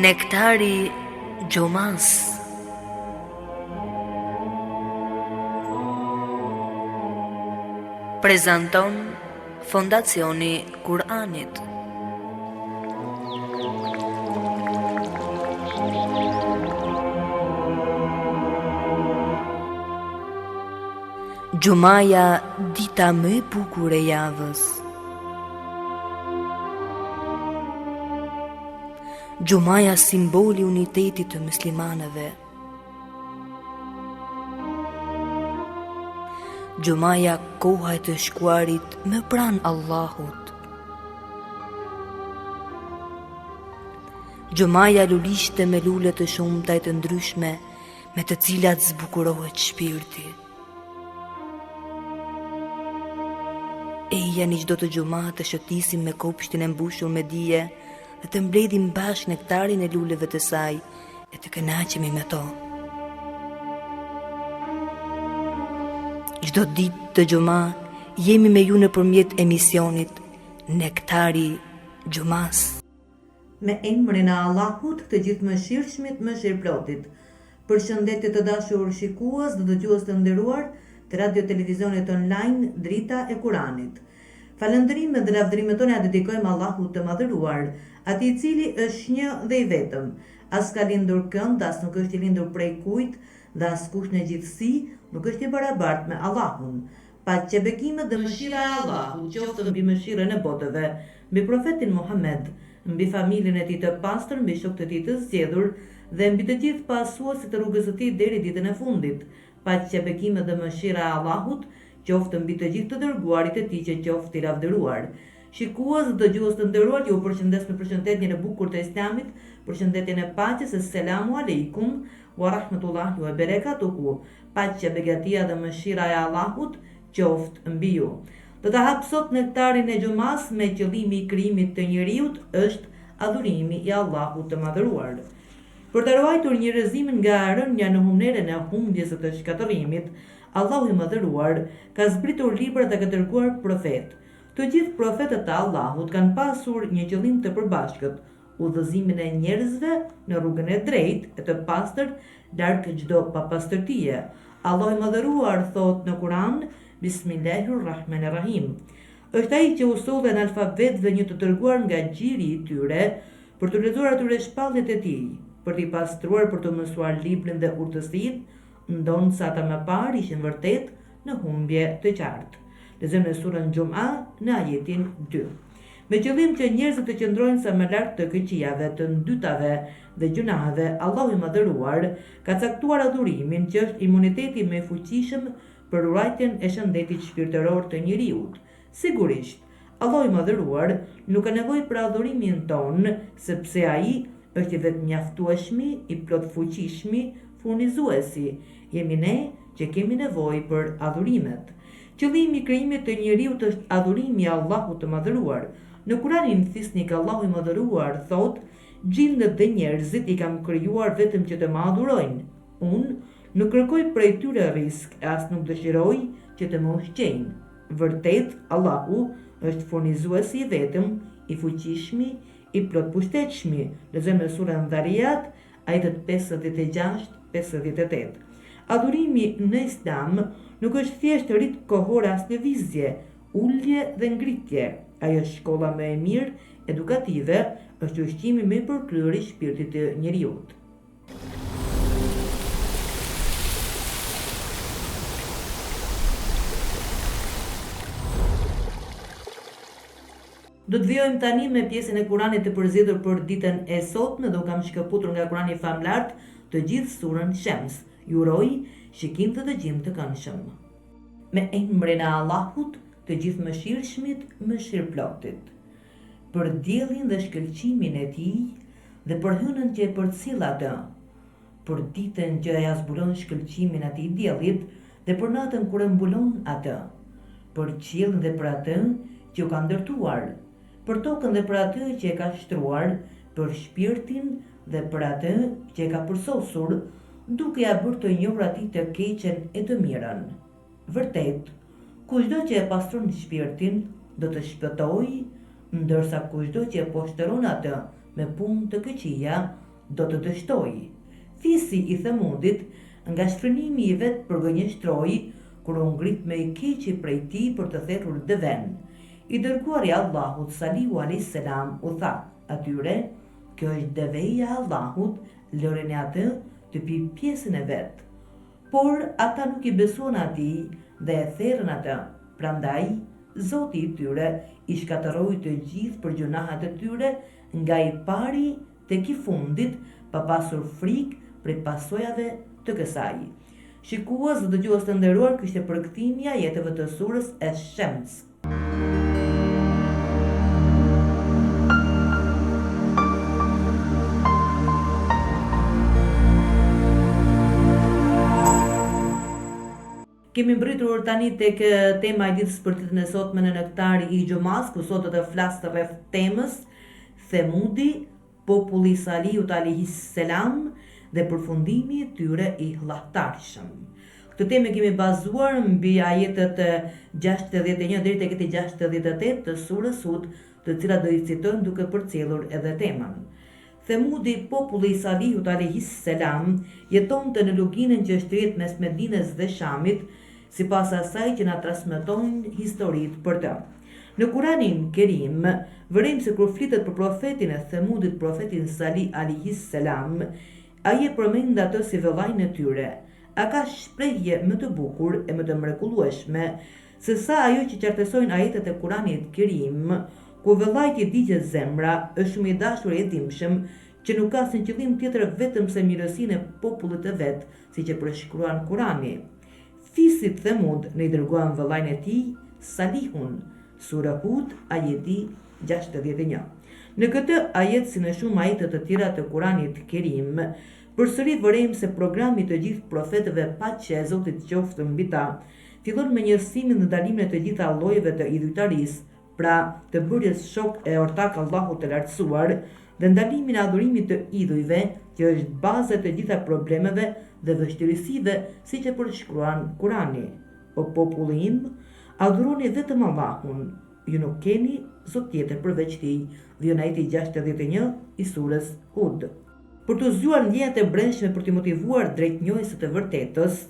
Nektari Gjumas. Prezanton Fondacioni Kur'anit. Gjumaja, dita më e bukur e javës. Gjumaja, simboli unitetit të muslimanëve. Gjumaja, koha e të shkuarit më pranë Allahut. Gjumaja, lulishte me lule të shumta e të ndryshme, me të cilat zbukurohet shpirti. Eja një çdo të gjuma të shëtisim me kopshtin e mbushur me dije dhe të mbledhim bashkë nektarin e luleve të saj e të kënaqemi me to. Çdo ditë të gjuma jemi me ju nëpërmjet emisionit Nektari Gjumas. Me emrin e Allahut të gjithë mëshirshmit, mëshirëplotit. Përshëndetje të dashur shikues dhe dëgjues të nderuar të radio televizionit online Drita e Kuranit. Falënderimet dhe lavdërimet tona dedikojmë Allahut të madhëruar, atij i cili është një dhe i vetëm. As ka lindur kënd, as nuk është i lindur prej kujt, dhe askush në gjithësi nuk është i barabartë me Allahun. Paqja, bekimet dhe mëshira e Allahut qoftë mbi mëshirën e botëve, mbi profetin Muhammed, mbi familjen e tij të pastër, mbi shokët e tij të zgjedhur dhe mbi të gjithë pasuesit të rrugës së tij deri ditën e fundit. Paqja, bekimet dhe mëshira e Allahut qoftë mbi të gjithë të dërguarit e tij që qoftë i lavdëruar. Shikues dhe dëgjues të nderuar, ju përshëndes me përshëndetjen e bukur të Islamit, përshëndetjen e paqes, selamu aleikum wa rahmetullahi wa barakatuhu. Paqja, begatia dhe mëshira e Allahut qoftë mbi ju. Do ta hap sot nektarin e gjumas me qëllimi i krijimit të njeriut është adhurimi i Allahut të madhëruar. Për të ruajtur njerëzimin nga rënja në humnerën e humbjes së të shkatërimit, Allahu i madhëruar ka zbritur libra dhe ka dërguar profet. Të gjithë profetët e Allahut kanë pasur një qëllim të përbashkët, udhëzimin e njerëzve në rrugën e drejtë e të pastërt larg çdo papastërtie. Allahu i madhëruar thot në Kur'an: Bismillahirrahmanirrahim. Është ai që usolli analfabetëve një të dërguar nga gjiri i tyre për të lexuar atyre shpalljet e tij, për t'i pastruar, për të mësuar librin dhe urtësinë, ndonsa ata më parë ishin vërtet në humbje të qartë. Lexojmë në surën Xhuma në ajetin 2. Me qëllim që njerëzit të qëndrojnë sa më lart të këqijave, të ndytave dhe gjunaheve, Allahu i madhëruar ka caktuar adhurimin që është imuniteti më i fuqishëm për ruajtjen e shëndetit shpirtëror të njeriut. Sigurisht, Allahu i madhëruar nuk ka nevojë për adhurimin ton, sepse ai është i vetë mjaftueshmi, i plot fuqishmi, furnizuesi. Jemi ne që kemi nevojë për adhurimet. Qëllimi i krijimit të njeriut është adhurimi i Allahut të madhëruar. Në Kur'anin fisnik Allahu i madhëruar thot: "Gjindet dhe njerëzit i kam krijuar vetëm që të më adhurojnë. Unë nuk kërkoj prej tyre risk, as nuk dëshiroj që të më ushqejnë." Vërtet, Allahu është furnizuesi i vetëm, i fuqishmi, i plot pushtetshmi. Lexojmë në surën Dhariyat, ajetet 56-58. Adhurimi në Islam nuk është thjesht rit kohore as lëvizje, ulje dhe ngritje. Ajo është shkolla më e mirë edukative, është ushqimi më i përkryer i shpirtit të njeriut. Do të vijojmë tani me pjesën e Kuranit të përzgjedhur për ditën e sotme, dhe u kam shkëputur nga Kurani famlart të gjithë surën Shams. Ju uroj shikim të dëgjim të këndshëm. Me emrin e Allahut, të gjithë mëshirshmit, mëshirëplotit. Për diellin dhe shkëlqimin e tij dhe për hënën që e përcjell atë, për ditën që ja zbulon shkëlqimin atij diellit dhe për natën kur e mbulon atë, për qiellin dhe për atë që u ka ndërtuar, për tokën dhe për atë që e ka shtruar, për shpirtin dhe për atë që e ka përsosur, duke ja bërë të njohur atij të keqen e të mirën. Vërtet, kushdo që e pastron shpirtin do të shpëtojë, ndërsa kushdo që e poshtëron atë me punë të këqija do të dështoj. Fisi i Themudit nga shfrënimi i vet përgënjeshtroi kur u ngrit me i keqi prej tij për të thërrur deven. I dërguari Allahut Salihu alayhis salam u tha atyre: "Kjo është deveja e Allahut, lëreni atë të pi pjesën e vet." Por ata nuk i besuan atij dhe e therrën atë. Prandaj Zoti i tyre i shkatërroi të gjithë për gjunahet e tyre, nga i pari tek i fundit, pa pasur frikë prej pasojave të kësaj. Shikues dhe dëgjues të nderuar, ky ishte përkthimi i ajeteve të surës Ash-Shams. Kemi mbritur tani tek tema e ditës për ditën e sotme në Nektari i Gjumas, ku sot do të flas rreth temës Themudi, populli i Salihut alayhis salam dhe përfundimi i tyre i llahtarshëm. Këtë temë kemi bazuar mbi ajetet 61 deri tek 68 të surës Hud, të cilat do i citojmë duke përcjellur edhe temën. Themudi, populli i Salihut alayhis salam, jetonte në luginën që shtrihet mes Medinës dhe Shamit, sipas asaj që na transmetojnë historitë për të. Në Kuranin Kerim, vërejmë se kur flitet për profetin e Themudit, profetin Salih alayhis salam, ai e përmend atë si vëllain e tyre. A ka shprehje më të bukur e më të mrekullueshme se sa ajo që qartësojnë ajetet e Kuranit Kerim, ku vëllait i digjet zemra, është shumë i dashur e dhimbshëm, që nuk ka asnjë qëllim tjetër vetëm se mirësinë e popullit të vet, siç e përshkruan Kurani. Fisit Themud ne i dërguan vëllain e tij Salihun. Sura Hud, ajeti 61. Në këtë ajet, si në shumë ajete të tjera të Kuranit Kerim, përsëri vërejmë se programi të gjithë profetëve, paqja e Zotit qoftë mbi ta, fillon me njësimin dhe ndalimin e të gjitha llojeve të idhujtarisë, pra të bërjes shok e ortak Allahut të lartësuar, dhe ndalimin e adhurimit të idhujve, që është baza e të gjitha problemeve dhe vështirësive, siç e përshkruan Kurani. O populli im, adhuroni vetëm Allahun, ju nuk keni zot tjetër përveç tij, dhe në ajeti 61 i surës Hud. Për të zgjuar ndjenjat e brendshme për të motivuar drejt njohjes së të vërtetës,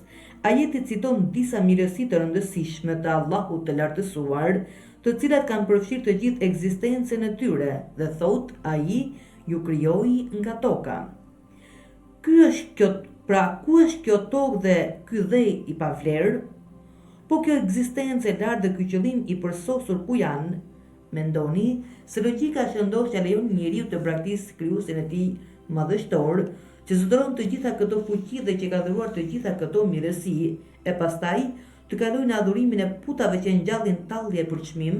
ajeti citon disa mirësi të rëndësishme të Allahut të lartësuar, të cilat kanë përfshirë të gjithë ekzistencën e tyre, dhe thot ai ju krijoi nga toka. Ku është kjo tokë dhe ky dhej i pavlerë? Po kjo ekzistencë e lartë dhe ky qëllim i përsosur ku janë? Mendoni se logjika shëndoshja lejon njeriu të braktisë krijuesin e tij madhështor, që zotëron të gjitha këto fuqi dhe që ka dhuruar të gjitha këto mirësi, e pastaj të kalojë në adhurimin e putave që ngjallin tallje për çmim?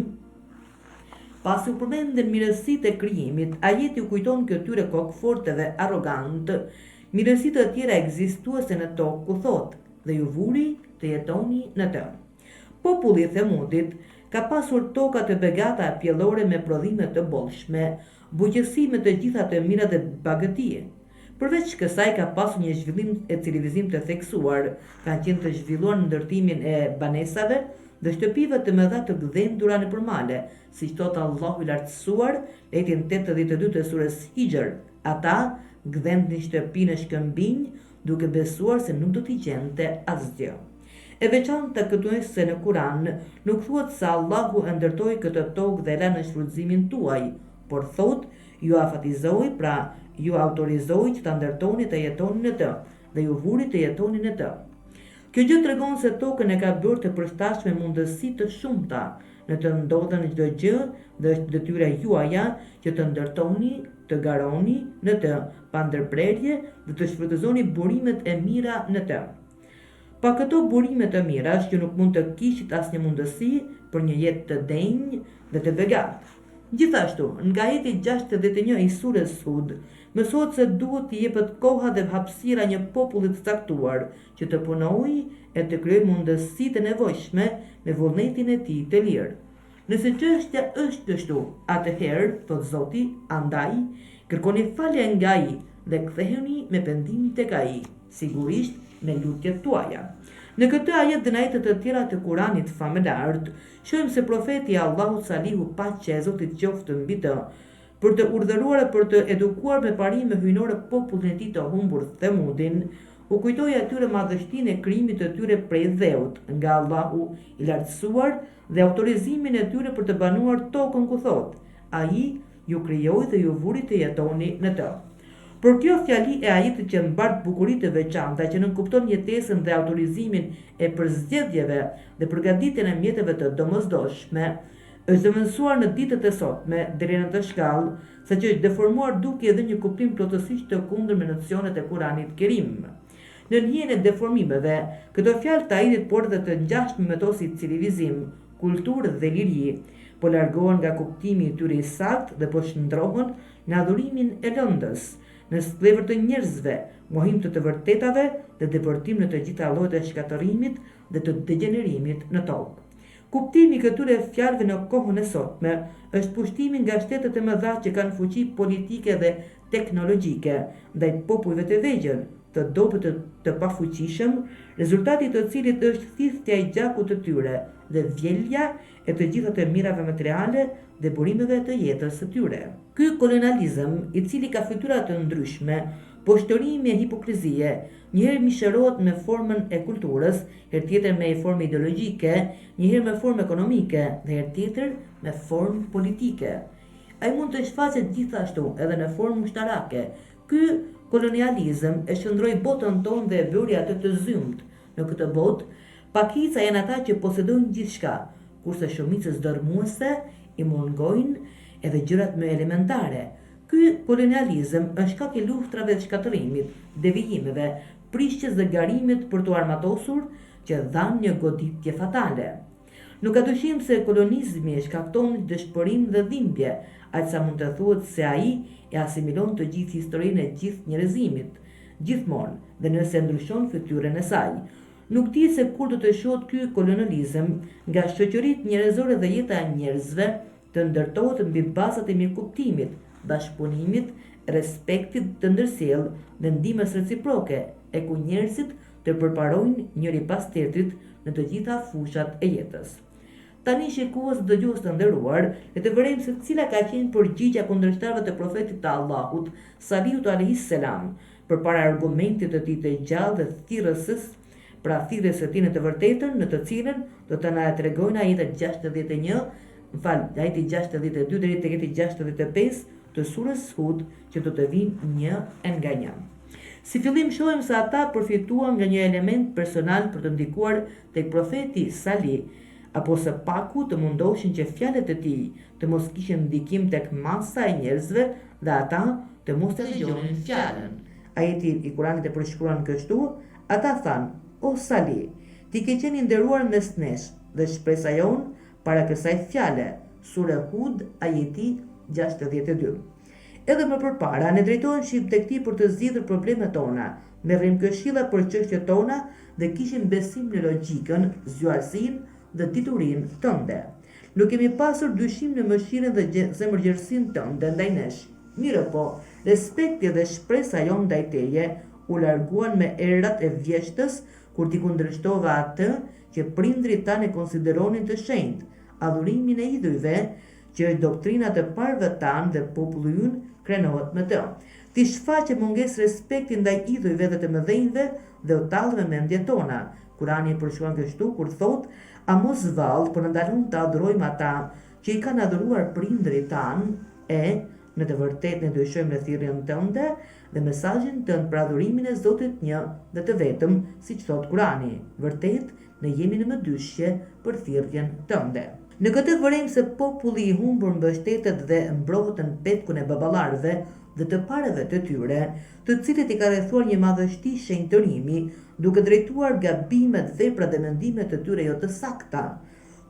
Pasi u përmenden mirësitë e krijimit, ajeti u kujton këtyre kokforteve arrogant mirësi të tjera ekzistuese në tokë, ku thot: "Dhe ju vuri të jetoni në të." Populli i Themudit ka pasur toka të begata pjellore me prodhime të bollshme, bujqësi me të gjitha të mira dhe bagëtie. Përveç kësaj ka pasur një zhvillim e civilizim të theksuar, kanë qenë të zhvilluar në ndërtimin e banesave dhe shtëpive të mëdha të gdhendura në përmale, siç thot Allahu i lartësuar, ajetin 82 të surës Hijr. Ata gdhendnin shtëpi në shkëmbinj, duke besuar se nuk do t'i gjente asgjë. E veçanta këtu është se në Kuran nuk thuhet se Allahu e ndërtoi këtë tokë dhe la në shfrytëzimin tuaj, por thot ju afatizoi, pra ju autorizoi që ta ndërtoni të jetoni në të, dhe ju vuri të jetoni në të. Kjo gjë tregon se tokën e ka bërë të përshtatshme mundësi të shumta, në të ndodhen çdo gjë dhe është detyra juaja që të ndërtoni, të garoni në të, pa ndërprerje dhe të shfrytëzoni burimet e mira në të. Pa këto burime të mira, që nuk mund të kishit asnjë mundësi për një jetë të denjë dhe të begatë. Gjithashtu, nga ajeti 61 i surës Hud, mësohet se duhet t'i jepet koha dhe hapësira një populli të caktuar që të punojë e të krijojë mundësitë e nevojshme me vullnetin e tij të lirë. Nëse çështja është kështu, atëherë, thot Zoti, andaj kërkoni falje nga ai dhe kthehuni me pendim tek ai, sigurisht me lutjet tuaja. Në këtë ajet dhe në ajetet të tjera të Kuranit famëlart, shohim se profeti Allahu Salihu, paqja e Zotit qoftë mbi të, për të urdhëruar për të edukuar me parime hyjnore popullin e tij të humbur Themudin, u kujtoi atyre madhështinë e krijimit të tyre prej dheut nga Allahu i lartësuar dhe autorizimin e tyre për të banuar tokën ku thot: ai ju krijoi dhe ju vuri të jetoni në të. Por kjo fjali e ajetit që mbart bukuritë të veçanta që nënkupton jetesën dhe autorizimin e përzgjedhjeve dhe përgatitjen e mjeteve të domosdoshme, është zëvendësuar në ditët e sotme deri në të shkallë, saqë është deformuar duke edhe një kuptim plotësisht të kundër me nocionet e Kuranit Kerim. Në njën e deformimeve, këto fjalë të ajetit por dhe të ngjashme me to si civilizim, kulturë dhe liri, po largohen nga kuptimi i tyre i saktë dhe po shndrohen në adhurimin e lëndës, në splevër të njerëzve, mohim të vërtetave dhe depërtim në të gjitha llojet e shkatërimit dhe të degenerimit në tokë. Kuptimi i këtyre fjalëve në kohën e sotme është pushtimi nga shtetet e mëdha që kanë fuqi politike dhe teknologjike ndaj popujve të vegjël, të dobët të pafuqishëm, rezultati i të cilit është thithja i gjakut të tyre dhe vjelja e të gjitha të mirave materiale dhe burimeve të jetës së tyre. Ky kolonializëm, i cili ka fytyra të ndryshme, poshtërimi e hipokrizie, njëherë misherohet me formën e kulturës, herë tjetër me formë ideologjike, njëherë me formë ekonomike dhe herë tjetër me formë politike. Ai mund të shfaqet gjithashtu edhe në formë ushtarake. Ky kolonializëm e shndroi botën tonë dhe e bëri atë të zymt. Në këtë botë, pakica janë ata që posedojnë gjithçka, kurse shumicës dërmuese i mungojnë edhe gjërat më elementare. Ky kolonializëm është shkak i luftrave të shkatërimit, devijimeve, prishjes dhe garimit për të armatosur që dhanë një goditje fatale. Nuk ka dyshim se kolonizmi e shkakton dëshpërim dhe dhimbje, aq sa mund të thuhet se ai e asimilon të gjithë historinë e gjithë njerëzimit, gjithmonë, dhe nëse ndryshon fytyrën e saj. Nuk di se kur do të shohet ky kolonializëm nga shoqëritë njerëzore dhe jeta e njerëzve të ndërtohet mbi bazat e mirëkuptimit, bashkëpunimit, respektit të ndërsjellë dhe ndihmës reciproke, e ku njerëzit të përparojnë njëri pas tjetrit në të gjitha fushat e jetës. Tani shikues dhe dëgjues të nderuar, le të vërejmë se cila ka qenë përgjigjja kundërshtarëve të profetit të Allahut, Saliut alayhis salam, përpara argumentit të tij të gjallë dhe thirrësës, pra thirrjes së tij në të vërtetën, në të cilën do të na tregojnë ajetet 61, ajeti 62 deri tek ajeti 65 të surës Hud, që do të vinë një nga një. Si fillim shohim se ata përfituan nga një element personal për të ndikuar tek profeti Salih, apo së paku të mundoshin që fjalët e tij të mos kishin ndikim tek masa e njerëzve dhe ata të mos të dëgjonin fjalën. Ajeti i Kuranit e përshkruan kështu: ata thanë: o Salih, ti ke qenë i nderuar mes nesh dhe shpresa jon para kësaj fjale. Sura Hud, ajeti 62. Edhe më përpara ne drejtoheshim tek ti për të zgjidhur problemet tona, merrim këshilla për çështjet tona dhe kishim besim në logjikën, zgjuarsinë dhe diturinë tënde. Nuk kemi pasur dyshim në mëshirën dhe zemërgjërsinë tënde ndaj nesh. Mirë po, respekti dhe shpresa jon ndaj teje u larguan me errat e vjeshtës kur ti kundërshtova atë që prindrit tanë konsideronin të shenjtë, adhurimin e idhujve, që është doktrina të parëve tanë dhe populli ynë krenohet me të. Ti shfaqe mungesë respekti ndaj idhujve dhe të mëdhenjve dhe u tallë me mendjet tona. Kurani përshkruan kështu kur thotë: a mos vallë për në ndalun të adhurojmë ata që i kanë adhuruar prindrit tanë, në të vërtetë ne dyshojmë në thirrjen tënde dhe mesazhin tënd për adhurimin e Zotit një dhe të vetëm, siç thot Kurani. Vërtet, ne jemi në mëdyshje për thirrjen tënde. Në këtë vërejmë se populli i humbur mbështetet dhe mbrohet në petkun e baballarëve dhe të pareve të tyre, të cilët i ka rrethuar një madhështi shenjtërimi, duke drejtuar gabimet, veprat dhe mendimet të tyre jo të sakta.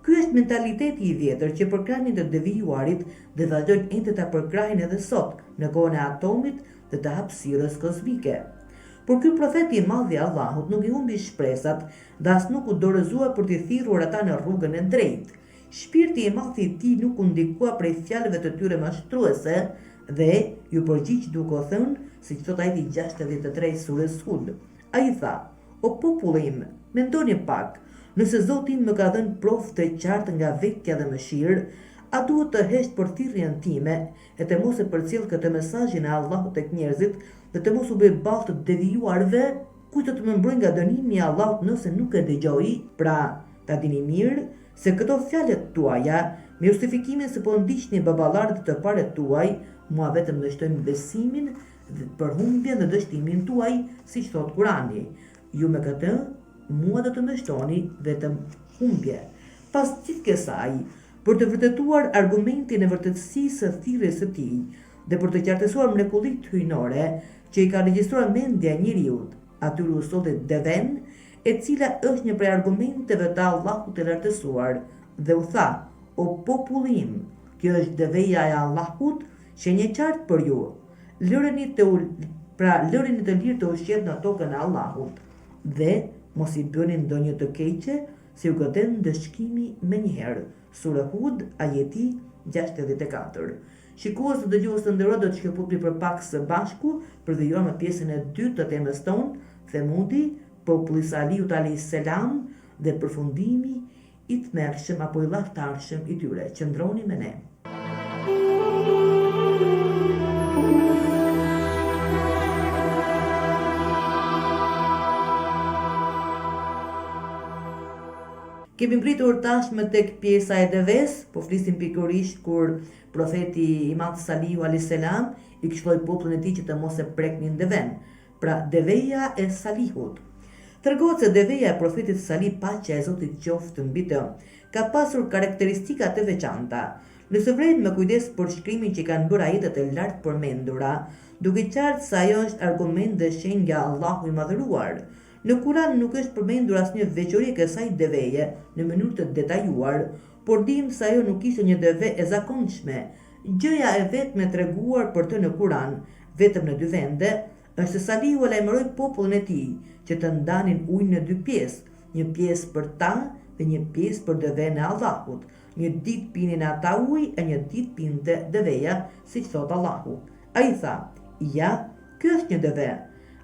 Ky është mentaliteti i vjetër që përkrahin të devijuarit dhe vazhdojnë ende ta përkrahin edhe sot, në kohën e atomit dhe të hapësirës kozmike. Por ky profeti i madh i Allahut nuk i humbi shpresat dhe as nuk u dorëzua për t'i thirrur ata në rrugën e drejtë. Shpirti i madh i tij nuk u ndikua prej fjalëve të tyre mashtruese dhe ju përgjigj duke thënë, siç thot ajeti 63 surës Hud. Ai tha: o populli im, mendoni pak, nëse Zoti më ka dhënë provë të qartë nga vetja dhe mëshirë, a duhet të hesht për thirrjen time e të mos e përcjell këtë mesazhin e Allahut tek njerëzit dhe të mos u bëj ballë të devijuarve, kujt të më mbrojë nga dënimi i Allahut nëse nuk e dëgjoj. Pra, ta dini mirë se këto fjalët tuaja, me justifikimin se po ndiqni baballarët të parët tuaj, mua vetëm dështojnë besimin për humbjen dhe dështimin tuaj, siç thot Kurani. Ju me këtë mua do të më shtoni vetëm humbje. Pas gjithë kësaj, për të vërtetuar argumentin e vërtetësisë së thirrjes së tij dhe për të qartësuar mrekullitë hyjnore që i ka regjistruar mendja e njeriut, atyre u solli deven, e cila është një prej argumenteve të Allahut të lartësuar, dhe u tha: o populli im, kjo është deveja e Allahut, shenjë qartë për ju. Lëreni të lirë të ushqet në tokën e Allahut, dhe mos i bëni ndonjë të keqe, si u gëten dëshkimi me njëherë. Sura Hud, ajeti 64. Shikues të dëgjues të nderuar, do të shkëputemi për pak së bashku për të vjuar me pjesën e dytë të temës tonë, Themudi, populli i Salihut alayhis salam dhe përfundimi i tmerrshëm apo i llaftarshëm i tyre. Qëndroni me ne. Kemi mbritur tashmë tek pjesa e deves, po flisim pikërisht kur profeti i madh Salihu alayhis salam i këshilloi popullin e tij që të mos e preknin deven. Pra, deveja e Salihut. Tregohet se deveja e profetit Salih, paqja e Zotit qoftë mbi të, ka pasur karakteristika të veçanta. Nëse vret me kujdes për shkrimin që kanë bërë ajetet e lartë përmendura, duke qartë se ajo është argument dhe shenjë nga Allahu i madhëruar. Në Kur'an nuk është përmendur asnjë veçori e kësaj deveje në mënyrë të detajuar, por dim se ajo nuk ishte një deve e zakonshme. Gjëja e vetme treguar për të në Kur'an, vetëm në 2 vende, është se Salihu e lajmëroi popullin e tij që të ndanin ujin në 2 pjesë, një pjesë për ta dhe një pjesë për deven e Allahut. Një ditë pinin ata ujë e një ditë pinte deveja, siç thot Allahu. Ai tha: ja, kjo është një deve.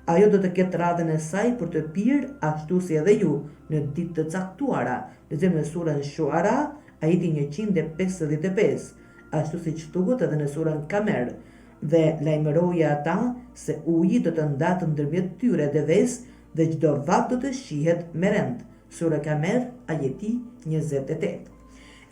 Ajo do të ketë radhën e saj për të pirë, ashtu si edhe ju, në ditë të caktuara. Lexojmë në surën Shuara, ajeti 155, ashtu siç thuhet edhe në surën Kamer, dhe lajmëroi ata se uji do të ndatë ndërmjet tyre deves dhe çdo vak do të shihet me rend. Sura Kamer, ajeti 28.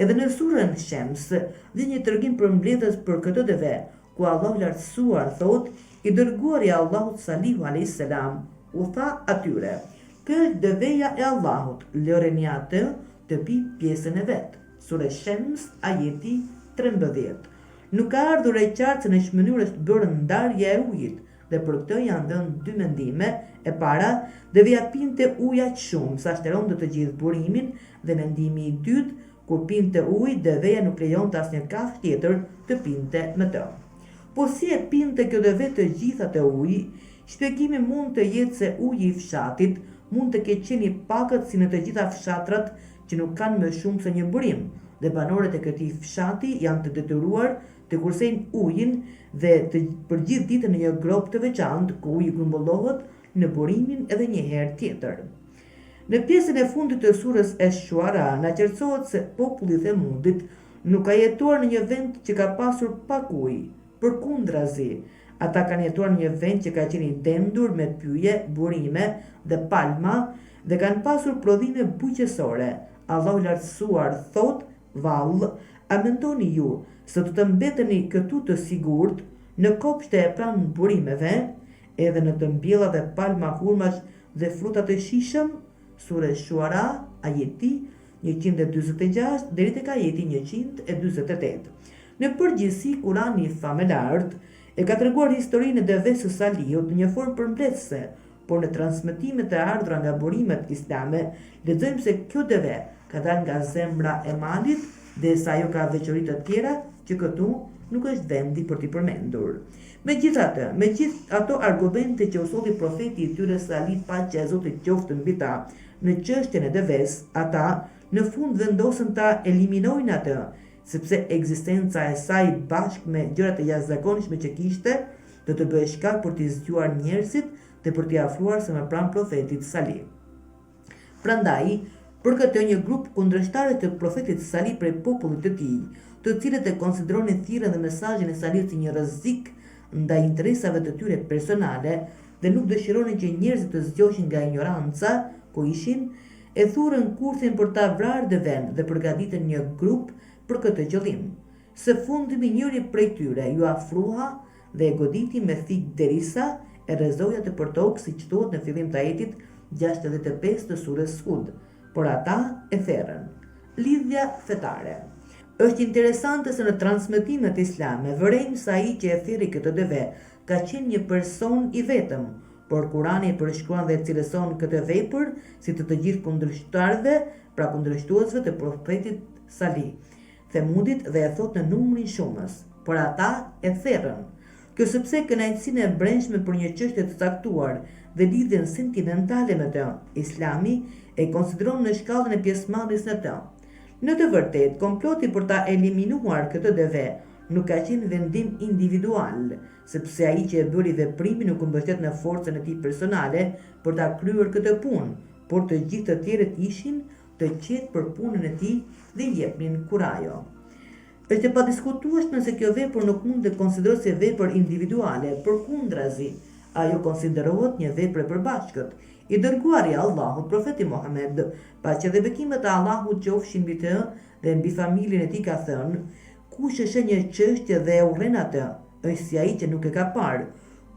Edhe në surën Shems, dhe një tregim për mbledhës për këtë deve, ku Allahu i lartësuar thot: i dërguari i Allahut Salihu alayhis salam u tha atyre: kjo është deveja e Allahut, lëreni atë të pi pjesën e vet. Sura Shems, ajeti 13. Nuk ka ardhur e qartë se në çfarë mënyrë është bërë ndarja e ujit, dhe për këtë janë dhënë 2 mendime. E para, deveja pinte ujë aq shumë sa shtronte të gjithë burimin, dhe mendimi i dytë, kur pinte ujë, deveja nuk lejonte asnjë kafshë tjetër të pinte me të. Po si e pinte kjo deve të gjitha të uji? Shpjegimi mund të jetë se uji i fshatit mund të ketë qenë i pakët si në të gjitha fshatrat që nuk kanë më shumë se një burim, dhe banorët e këtij fshati janë të detyruar të kursejnë ujin dhe për gjithë ditën në një grop të veçantë ku uji grumbullohet në burimin edhe një herë tjetër. Në pjesën e fundit të surës Ash-Shuara na qartësohet se populli i Themudit nuk ka jetuar në një vend që ka pasur pak ujë. Përkundrazi, ata kanë jetuar në një vend që ka qenë i dendur me pyje, burime dhe palma dhe kanë pasur prodhime bujqësore. Allahu i lartësuar thot: vallë, a mendoni ju se do të mbeteni këtu të sigurt në kopshte e pranë burimeve, edhe në të mbjella dhe palma, hurmash dhe fruta të shijshëm? Sura Shuara, ajeti 146 deri tek ajeti 148. Në përgjithësi, Kurani famëlart e ka treguar historinë e deves së Salihut në një formë përmbledhëse, por në transmetimet e ardhura nga burimet islame lexojmë se kjo deve ka dalë nga zemra e malit dhe sa ajo ka veçori të tjera që këtu nuk është vendi për t'i përmendur. Megjithatë, me gjithë ato argumente që u solli profeti i tyre Salih, paqja e Zotit qoftë mbi ta, në çështjen e deves, ata në fund vendosën ta eliminojnë atë, sepse ekzistenca e saj bashkë me gjërat e jashtëzakonshme që kishte, do të bëhej shkak për t'i zgjuar njerëzit dhe për t'i afruar së më pranë profetit Salih. Prandaj, Për këtë një grup kundërshtarë të profetit Salih prej popullit të tij, të cilët e konsideronin thirrjen dhe mesazhin e Salihut si një rrezik ndaj interesave të tyre personale dhe nuk dëshironin që njerëzit të zgjoheshin nga ignoranca ku ishin, e thurën kurthin për ta vrarë Deven dhe përgatitën një grup për këtë qëllim. Së fundmi njëri prej tyre ju afrua dhe e goditi me thik derisa e rrezoja të përtokë, siç thuhet në fillim të ajetit 65 të surës Hud, por ata e therrën. Lidhja fetare. Është interesante se në transmetimet islame vërejmë se ai që e thirri këtë deve ka qenë një person i vetëm, por Kurani e përshkruan dhe cilëson këtë vepër si të gjithë kundërshtarëve, pra kundërshtuesve të profetit Salih, Themudit, dhe e thot në numrin shumës, por ata e therrën. Kjo sepse kënaqësinë e brendshme për një çështje të caktuar dhe lidhjen sentimentale me të, Islami e konsideron në shkallën e pjesëmarrjes në të. Në të vërtetë, komploti për ta eliminuar këtë deve nuk ka qenë vendim individual, sepse ai që e bëri veprimin nuk mbështet në forcën e tij personale për ta kryer këtë punë, por të gjithë të tjerët ishin të qetë për punën e tij dhe i jepnin kurajo. Është e padiskutueshme se kjo vepër nuk mund të konsiderohet si vepër individuale, përkundrazi, ajo konsiderohet një vepër e përbashkët. I dërguari i Allahut, profeti Muhammed, paqja dhe bekimet e Allahut qofshin mbi të dhe mbi familjen e tij, ka thënë: kush e sheh një çështje dhe e urren atë, është si ai që nuk e ka parë.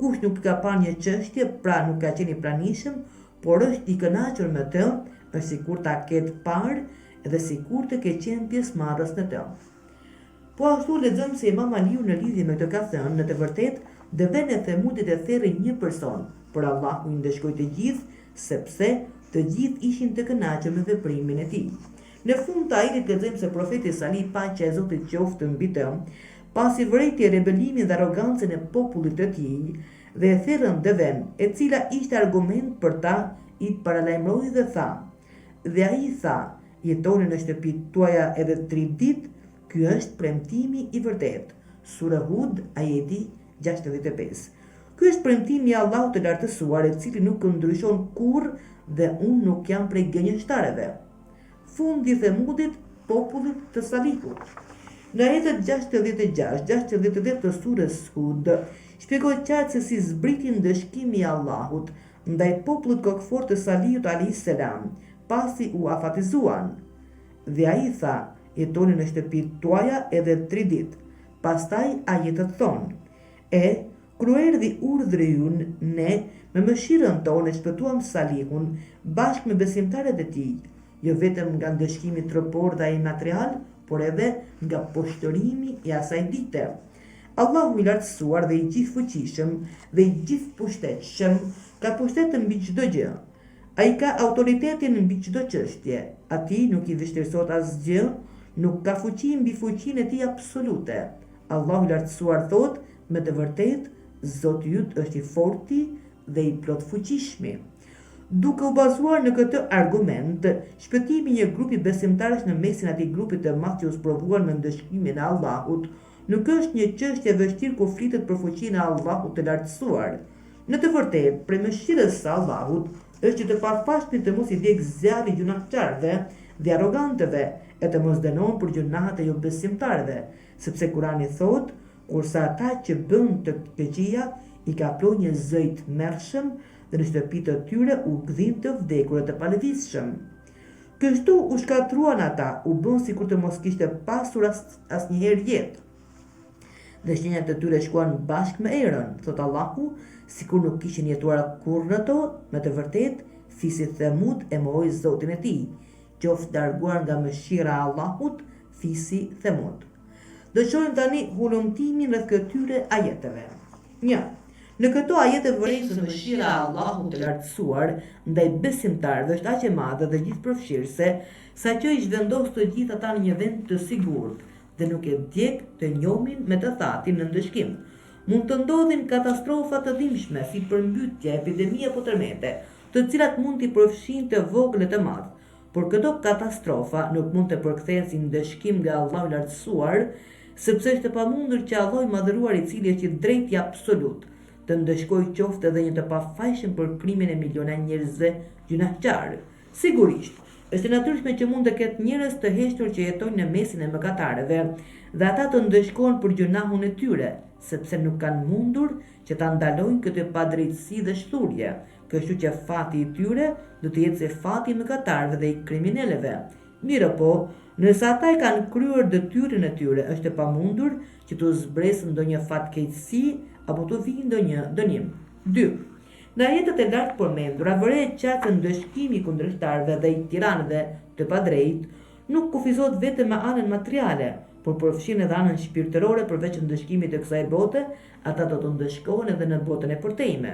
Kush nuk ka parë një çështje, pra nuk ka qenë i pranishëm, por është i kënaqur me të, është sikur ta ketë parë dhe sikur të ketë qenë pjesëmarrës në të. Po ashtu lexojmë se Imam Aliu në lidhje me këtë ka thënë: në të vërtetë Deven e Themudit e therri një person, por Allahu i ndeshkoi të gjithë, sepse të gjithë ishin të kënaqur me veprimin e tij. Në fund të ajetit lexojmë se profeti Salih, paqja e Zotit qoftë mbi të, pasi vërejti rebelimin dhe arrogancën e popullit të tij, dhe e therrën Deven, e cila ishte argument për ta, i paralajmëroi dhe tha: dhe ai tha, jetoni në shtëpitë tuaja edhe 3 ditë, ky është premtimi i vërtetë. Sura Hud, ajeti 65. Ky është premtimi i Allahut të lartësuar, i cili nuk ndryshon kurrë dhe unë nuk jam prej gënjeshtarëve. Fundi i Themudit, popullit të Salihut. Në ajetet 66-68 të surës Hud, shpjegohet qartë se si zbriti ndëshkimi i Allahut ndaj popullit kokfor të Salihut alayhis salam, pasi u afatizuan. Dhe ai tha: jetoni në shtëpitë tuaja edhe 3 ditë. Pastaj ajetet thonë: kur u erdhi urdhri ynë, ne me mëshirën tonë shpëtuam Salihun bashkë me besimtarët e tij, jo vetëm nga ndëshkimi trupor dhe ai material, por edhe nga poshtërimi i asaj dite. Allahu i lartësuar dhe i gjithfuqishëm dhe i gjithpushtetshëm ka pushtet mbi çdo gjë. Ai ka autoritetin mbi çdo çështje. Atij nuk i vështirësohet asgjë, nuk ka fuqi mbi fuqinë e tij absolute. Allahu i lartësuar thot: me të vërtetë Zoti yt është i forti dhe i plot fuqishmi. Duke u bazuar në këtë argument, shpëtimi i një grupi besimtarësh në mesin e atij grupi të madh që u sprovuan me ndëshkimin e Allahut, nuk është një çështje e vështirë kur flitet për fuqinë e Allahut të lartësuar. Në të vërtetë, prej mëshirës së Allahut është që të pafashmit të mos i djeg zjarri gjunaqtarëve dhe arrogantëve, e të mos dënon për gjunahet e jo besimtarëve, sepse Kurani thotë: kurse ata që bën të keqia i ka plot një zë i tmerrshëm dhe në shtëpitë të tyre u gdhin të vdekur e të palëvizshëm. Kështu u shkatruan ata, u bën sikur të mos kishte pasur asnjëherë jetë. Dhe shenjat e tyre shkuan bashkë me erën, thot Allahu, sikur nuk kishin jetuar kurrë në to. Me të vërtetë, fisi Themud e mohoi Zotin e tij, qoftë larguar nga mëshira e Allahut fisi Themud. Do shohim tani hulumtimin rreth këtyre ajeteve. 1. Në këto ajete vërejmë se mëshira e Allahut të lartësuar ndaj besimtarëve është aq e madhe dhe gjithëpërfshirëse, saqë i zhvendos të gjithë ata në një vend të sigurt dhe nuk e djeg të njomin me të thatin në ndëshkim. Mund të ndodhin katastrofa të dhimbshme, si përmbytje, epidemia apo tërmete, të cilat mund t'i përfshin të vogël e të madh, por këto katastrofa nuk mund të përkthehen si ndëshkim nga Allahu i lartësuar, sepse është e pamundur që Allahu i madhëruar, i cili është i drejti absolut, të ndëshkojë qoftë edhe një të pafajshëm për krimin e miliona njerëzve gjunaqtar. Sigurisht, Është e natyrshme që mund të ketë njerëz të heshtur që jetojnë në mesin e mëkatarëve dhe ata të ndëshkohen për gjunahun e tyre, sepse nuk kanë mundur që ta ndalojnë këtë padrejtësi dhe shturje. Kështu që fati i tyre do të jetë si fati i mëkatarëve dhe i kriminalëve. Mirë po, nëse ata e kanë kryer detyrën e tyre, është e pamundur që të zbresë ndonjë fatkeqësi apo të vijë ndonjë dënim. 2. Në ajetet e lartë përmendura, vërehet qartë se ndëshkimi i kundërshtarëve dhe i tiranëve të padrejtë nuk kufizohet vetëm me anën materiale, por përfshin edhe anën shpirtërore. Përveç ndëshkimit të kësaj bote, ata do të ndëshkohen edhe në botën e përtejme.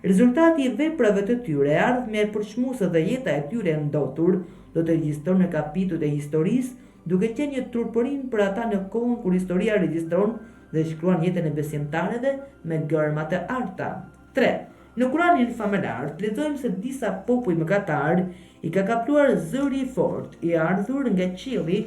Rezultati i veprave të tyre, ardhmja e përshmuese dhe jeta e tyre e ndotur do të regjistrohen në kapitujt e historisë, duke qenë një turpërim për ata në kohën kur historia regjistron dhe shkruan jetën e besimtarëve me gërma të arta. 3. Në Kuranin famëlar lexojmë se disa popull mëkatar i ka kapluar zëri i fortë i ardhur nga qielli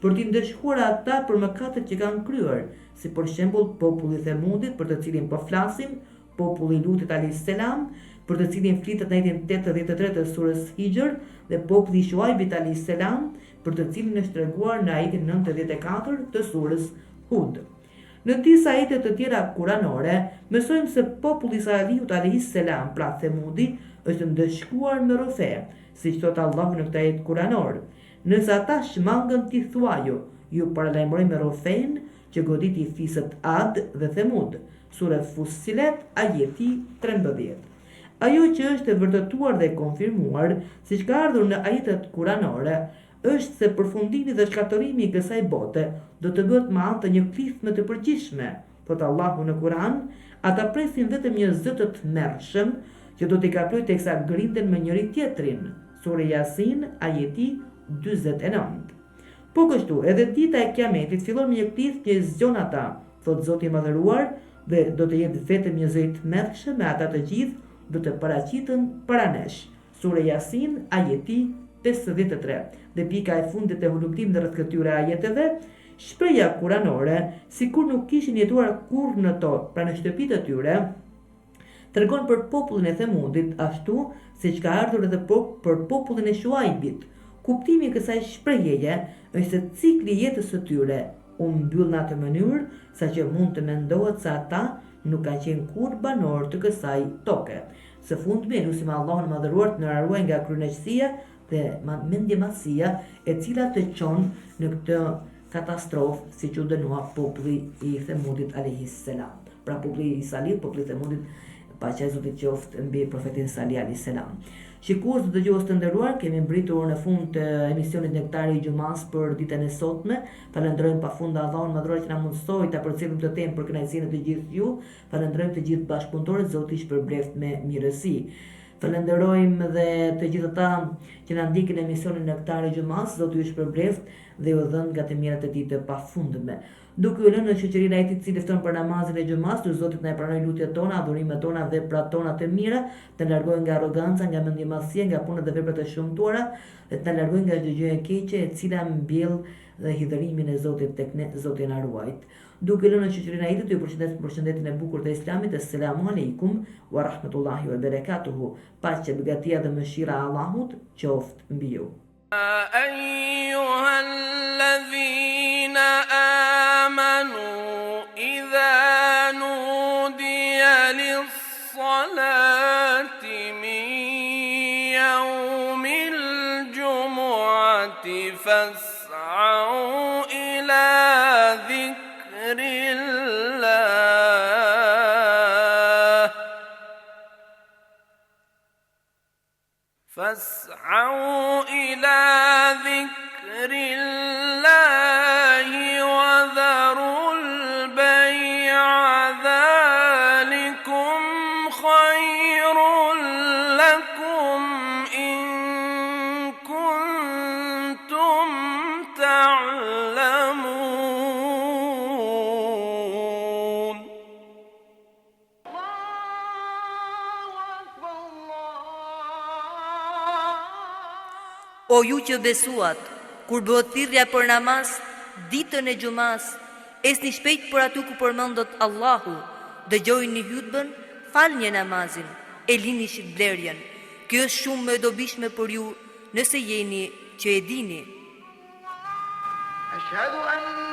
për t'i ndëshkuar ata për mëkatet që kanë kryer, si për shembull populli i Themudit, për të cilin po flasim, populli i Lutit alayhis salam, për të cilin flitet në ajetin 83 të surës Hijr, dhe populli i Shuaibit alayhis salam, për të cilin është treguar në ajetin 94 të surës Hud. Në disa ajete të tjera kuranore, mësojmë se populli i Salihut alayhis salam, pra Themudi, është ndëshkuar me rofe, siç thot Allahu në këtë ajet kuranor. Nëse ata shmangën ti thuaju, ju paralajmëroj me rofen që goditi fisët Ad dhe Themud. Sura Fussilet, ajeti 13. Ajo që është e vërtetuar dhe konfirmuar, siç ka ardhur në ajetet kuranore, është se përfundimi dhe shkatërimi i kësaj bote do të bëhet me anë të një klithme të përgjithshme. Thot Allahu në Kur'an, ata presin vetëm një zë të tmerrshëm që do t'i kaplojë teksa grinden me njëri tjetrin. Sura Yasin, ajeti 49. Po kështu, edhe dita e Kiametit fillon me një klithmë që zgjon ata, thot Zoti i Madhëruar, dhe do të jetë vetëm një zë i tmerrshëm me ata të gjithë do të paraqiten para nesh. Sura Yasin, ajeti 53. Dhe pika e fundit e hulumtim në rreth këtyre ajeteve, shpreha kuranore, sikur nuk kishin jetuar kurrë në tokë, pra në shtëpitë e tyre, tregon për popullin e Themudit, ashtu siç ka ardhur edhe për popullin e Shuaibit. Kuptimi i kësaj shprehjeje është se cikli i jetës së tyre u mbyll në atë mënyrë saqë mund të mendohet se ata nuk kanë qenë kurrë banor të kësaj toke. Së fundmi, lutim Allahun e Madhëruar të na ruaj nga kryenësia dhe mendjemasia e cila të çon në këtë katastrofë, siç u dënua populli i Themudit alayhis salam. Pra populli i Salih, populli i Themudit, paqja e Zotit qoftë mbi profetin Salih alayhis salam. Shikues të dëgjues të nderuar, kemi mbritur në fund të emisionit Nektari i Xumas për ditën e sotme. Falenderojmë pafund Allahun Madhëruar që na mundsoi ta përcjellim këtë temë për kënaqësinë e të gjithë ju. Falenderojmë të gjithë bashkëpunëtorët, Zoti i shpërbleft me mirësi. Falenderojmë dhe të gjithë ata që na ndjekin në emisionin Nektari i Xumas, Zoti ju shpërbleft dhe ju dhënë nga të mirat e tij të pafundme. Duke u lënë në shoqërinë e atij i cili fton për namazin e xumas, që Zoti na e pranoj lutjet tona, adhurimet tona dhe veprat tona të mira, të na largojë nga arroganca, nga mendjemasia, nga punët dhe veprat e shumtuara, dhe të na largojë nga çdo gjë e keqe e cila mbjell dhe hidhërimin e Zotit tek ne, Zoti na ruajt. Duke lënë në shoqërinë e atij, ju përshëndes për përshëndetjen e bukur të Islamit. Assalamu alaikum wa rahmatullahi wa barakatuhu. Paqja, begatia dhe mëshira e Allahut qoftë mbi ju. أيها الذين آمنوا إذا نودي للصلاة من يوم الجمعة فاسعوا إلى ذكر الله وذروا البيع ذلكم خير لكم إن كنتم تعلمون. O ju që besuat, kur bëhet thirrja për namaz, ditën e xumas, esni shpejt për aty ku përmendet Allahu, dëgjojini hutbën, falni namazin, e lini shitblerjen. Kjo është shumë më e dobishme për ju nëse jeni që e dini. أشهد أن